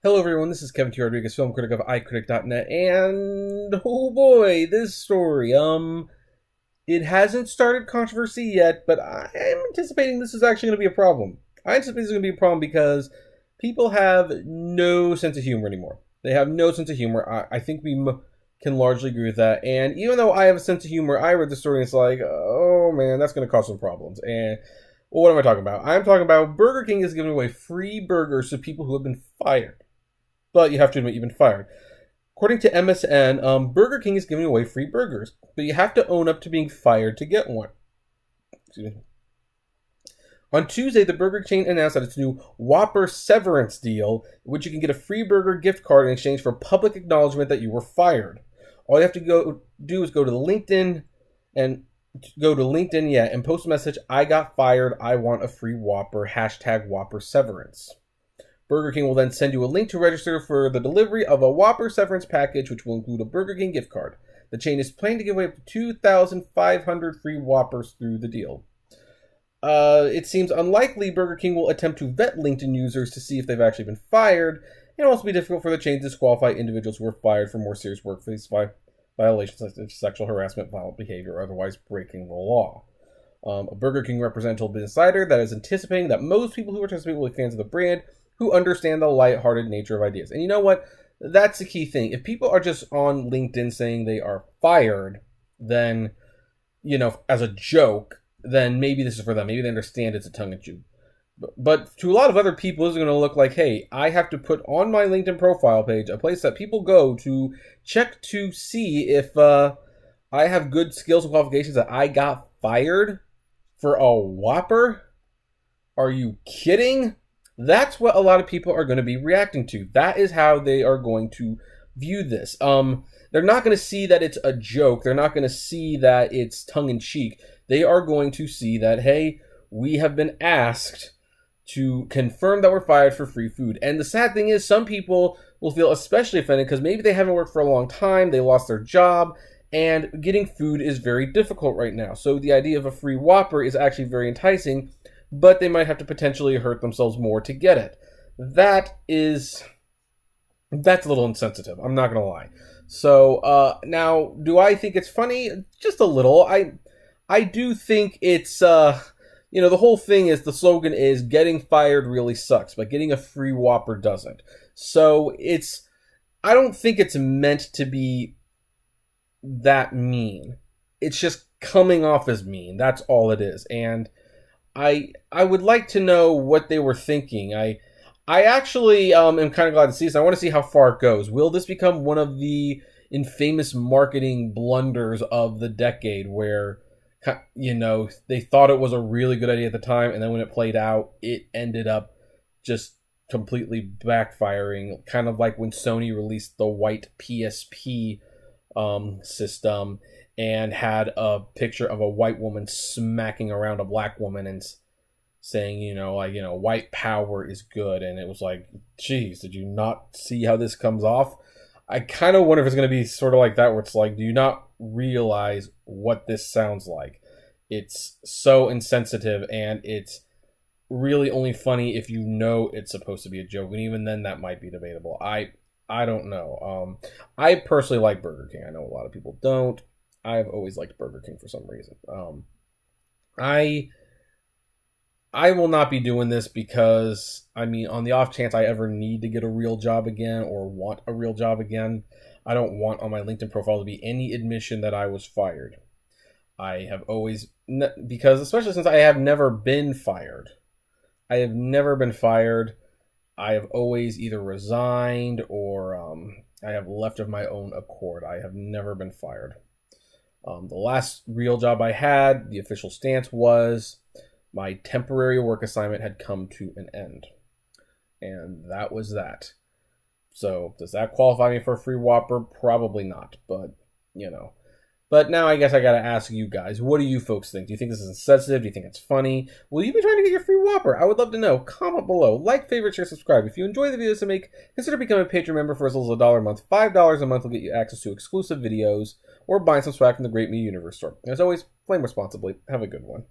Hello everyone, this is Kevin T. Rodriguez, film critic of iCritic.net, and oh boy, this story, it hasn't started controversy yet, but I am anticipating this is actually going to be a problem. I anticipate this is going to be a problem because people have no sense of humor anymore. They have no sense of humor. I think we can largely agree with that, and even though I have a sense of humor, I read the story and it's like, oh man, that's going to cause some problems, and well, what am I talking about? I'm talking about Burger King is giving away free burgers to people who have been fired. But you have to admit you've been fired. According to MSN, Burger King is giving away free burgers, but you have to own up to being fired to get one. Excuse me. On Tuesday, the burger chain announced that its new Whopper severance deal, in which you can get a free burger gift card in exchange for public acknowledgement that you were fired. All you have to do is go to LinkedIn and and post a message, "I got fired, I want a free Whopper, #Whopper severance." Burger King will then send you a link to register for the delivery of a Whopper severance package, which will include a Burger King gift card. The chain is planning to give away up to 2,500 free Whoppers through the deal. It seems unlikely Burger King will attempt to vet LinkedIn users to see if they've actually been fired. It will also be difficult for the chain to disqualify individuals who were fired for more serious workplace violations such as sexual harassment, violent behavior, or otherwise breaking the law. A Burger King representative told Business Insider that is anticipating that most people who participate will be fans of the brand who understand the lighthearted nature of ideas. And you know what? That's the key thing. If people are just on LinkedIn saying they are fired, then, as a joke, then maybe this is for them. Maybe they understand it's a tongue-in-cheek. But to a lot of other people, this is going to look like, hey, I have to put on my LinkedIn profile page a place that people go to check to see if I have good skills and qualifications, that I got fired for a Whopper? Are you kidding? That's what a lot of people are going to be reacting to. That is how they are going to view this. They're not going to see that it's a joke. They're not going to see that it's tongue-in-cheek. They are going to see that, hey, we have been asked to confirm that we're fired for free food. And the sad thing is, some people will feel especially offended because maybe they haven't worked for a long time, they lost their job, and getting food is very difficult right now. So the idea of a free Whopper is actually very enticing, but they might have to potentially hurt themselves more to get it. That's a little insensitive, I'm not going to lie. So, now, do I think it's funny? Just a little. I do think it's, the whole thing is, the slogan is, getting fired really sucks, but getting a free Whopper doesn't. So, I don't think it's meant to be that mean. It's just coming off as mean. That's all it is. And I would like to know what they were thinking. I actually am kind of glad to see this. I want to see how far it goes. Will this become one of the infamous marketing blunders of the decade where, they thought it was a really good idea at the time, and then when it played out, it ended up just completely backfiring, kind of like when Sony released the white PSP system and had a picture of a white woman smacking around a black woman and saying, white power is good. And it was like, geez, did you not see how this comes off? I kind of wonder if it's going to be sort of like that, where it's like, do you not realize what this sounds like? It's so insensitive, and it's really only funny if you know it's supposed to be a joke. And even then, that might be debatable. I don't know. I personally like Burger King. I know a lot of people don't. I've always liked Burger King for some reason. I will not be doing this because, on the off chance I ever need to get a real job again or want a real job again, I don't want on my LinkedIn profile to be any admission that I was fired. I have always, because especially since I have never been fired. I have never been fired. I have always either resigned or I have left of my own accord. I have never been fired. The last real job I had, the official stance was my temporary work assignment had come to an end. And that was that. So, does that qualify me for a free Whopper? Probably not, but, But now I guess I gotta ask you guys, what do you folks think? Do you think this is insensitive? Do you think it's funny? Will you be trying to get your free Whopper? I would love to know. Comment below. Like, favorite, share, subscribe. If you enjoy the videos I make, consider becoming a Patreon member for as little as $1 a month. $5 a month will get you access to exclusive videos or buying some swag from the Great Media Universe store. As always, flame responsibly. Have a good one.